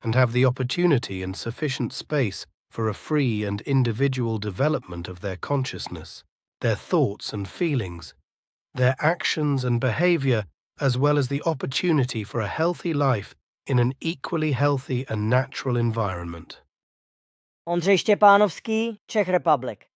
and have the opportunity and sufficient space for a free and individual development of their consciousness, their thoughts and feelings, their actions and behavior, as well as the opportunity for a healthy life in an equally healthy and natural environment. Ondřej Štěpánovský, Czech Republic.